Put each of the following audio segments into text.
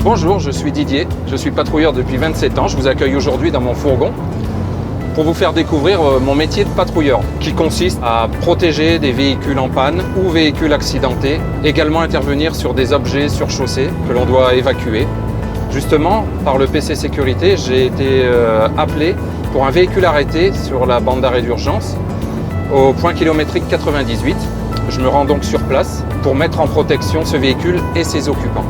Bonjour, je suis Didier, je suis patrouilleur depuis 27 ans. Je vous accueille aujourd'hui dans mon fourgon pour vous faire découvrir mon métier de patrouilleur qui consiste à protéger des véhicules en panne ou véhicules accidentés, également intervenir sur des objets sur chaussée que l'on doit évacuer. Justement, par le PC Sécurité, j'ai été appelé pour un véhicule arrêté sur la bande d'arrêt d'urgence au point kilométrique 98. Je me rends donc sur place pour mettre en protection ce véhicule et ses occupants.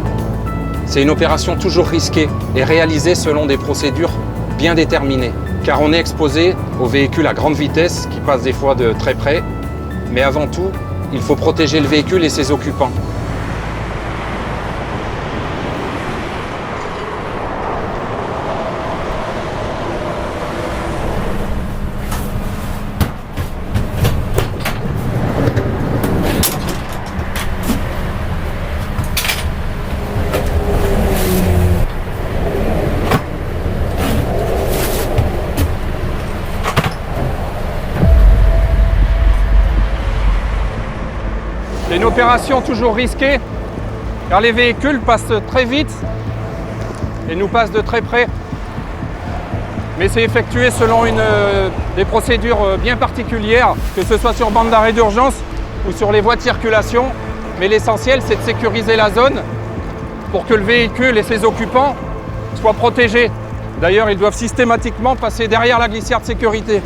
C'est une opération toujours risquée et réalisée selon des procédures bien déterminées, car on est exposé aux véhicules à grande vitesse qui passent des fois de très près. Mais avant tout, il faut protéger le véhicule et ses occupants. C'est une opération toujours risquée car les véhicules passent très vite et nous passent de très près. Mais c'est effectué selon des procédures bien particulières, que ce soit sur bande d'arrêt d'urgence ou sur les voies de circulation. Mais l'essentiel, c'est de sécuriser la zone pour que le véhicule et ses occupants soient protégés. D'ailleurs, ils doivent systématiquement passer derrière la glissière de sécurité.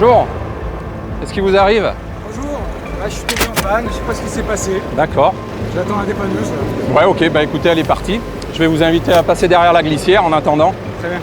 Bonjour, qu'est-ce qui vous arrive? Bonjour, là je suis tombé en panne, je sais pas ce qui s'est passé. D'accord. J'attends la dépanneuse. Ouais, ok, bah écoutez, elle est partie. Je vais vous inviter à passer derrière la glissière en attendant. Très bien.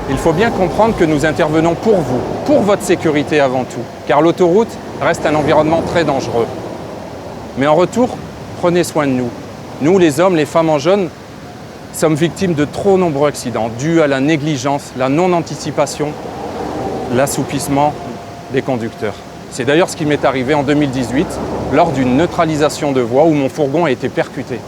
Il faut bien comprendre que nous intervenons pour vous, pour votre sécurité avant tout, car l'autoroute reste un environnement très dangereux. Mais en retour, prenez soin de nous. Nous, les hommes, les femmes en jaune, sommes victimes de trop nombreux accidents dus à la négligence, la non-anticipation, l'assoupissement des conducteurs. C'est d'ailleurs ce qui m'est arrivé en 2018 lors d'une neutralisation de voie où mon fourgon a été percuté.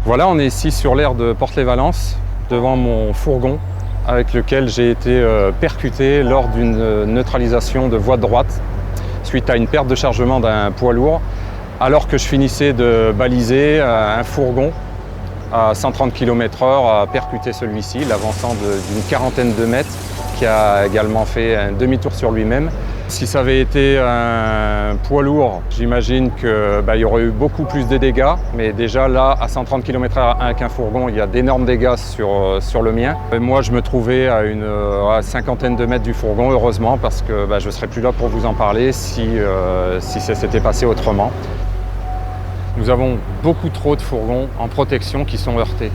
Voilà, on est ici sur l'aire de Porte-les-Valences, devant mon fourgon avec lequel j'ai été percuté lors d'une neutralisation de voie de droite suite à une perte de chargement d'un poids lourd alors que je finissais de baliser un fourgon à 130 km/h a percuté celui-ci, l'avançant d'une quarantaine de mètres, qui a également fait un demi-tour sur lui-même. Si ça avait été un poids lourd, j'imagine qu'il y aurait eu beaucoup plus de dégâts. Mais déjà là, à 130 km/h avec un fourgon, il y a d'énormes dégâts sur le mien. Et moi, je me trouvais à une cinquantaine de mètres du fourgon, heureusement, parce que je ne serais plus là pour vous en parler si ça s'était passé autrement. Nous avons beaucoup trop de fourgons en protection qui sont heurtés.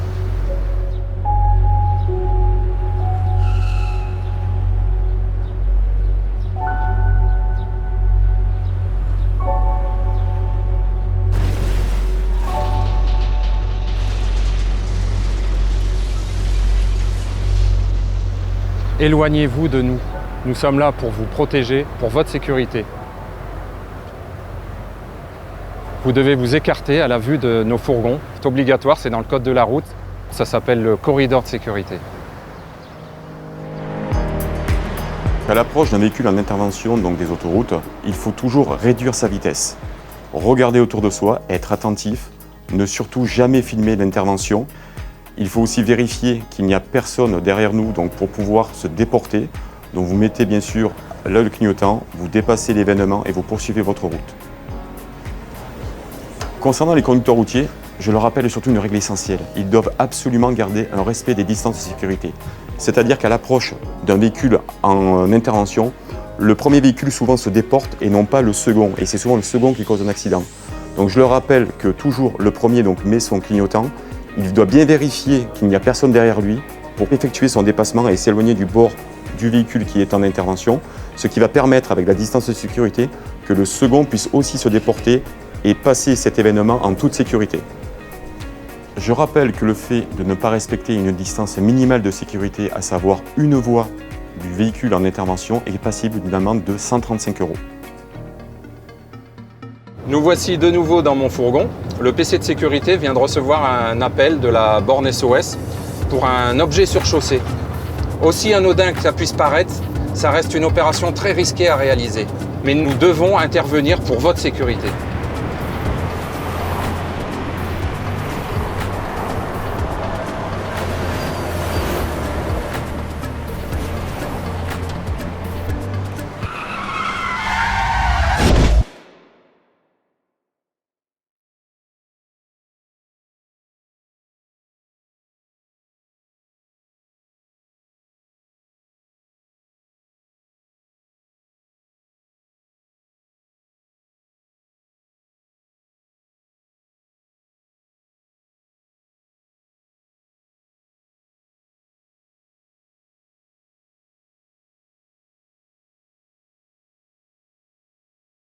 Éloignez-vous de nous. Nous sommes là pour vous protéger, pour votre sécurité. Vous devez vous écarter à la vue de nos fourgons. C'est obligatoire, c'est dans le code de la route. Ça s'appelle le corridor de sécurité. À l'approche d'un véhicule en intervention, donc des autoroutes, il faut toujours réduire sa vitesse. Regarder autour de soi, être attentif, ne surtout jamais filmer l'intervention. Il faut aussi vérifier qu'il n'y a personne derrière nous donc pour pouvoir se déporter. Donc vous mettez bien sûr l'œil clignotant, vous dépassez l'événement et vous poursuivez votre route. Concernant les conducteurs routiers, je leur rappelle surtout une règle essentielle. Ils doivent absolument garder un respect des distances de sécurité. C'est-à-dire qu'à l'approche d'un véhicule en intervention, le premier véhicule souvent se déporte et non pas le second. Et c'est souvent le second qui cause un accident. Donc je leur rappelle que toujours le premier met son clignotant. Il doit bien vérifier qu'il n'y a personne derrière lui pour effectuer son dépassement et s'éloigner du bord du véhicule qui est en intervention, ce qui va permettre, avec la distance de sécurité, que le second puisse aussi se déporter et passer cet événement en toute sécurité. Je rappelle que le fait de ne pas respecter une distance minimale de sécurité, à savoir une voie du véhicule en intervention, est passible d'une amende de 135 €. Nous voici de nouveau dans mon fourgon. Le PC de sécurité vient de recevoir un appel de la borne SOS pour un objet sur chaussée. Aussi anodin que ça puisse paraître, ça reste une opération très risquée à réaliser. Mais nous devons intervenir pour votre sécurité.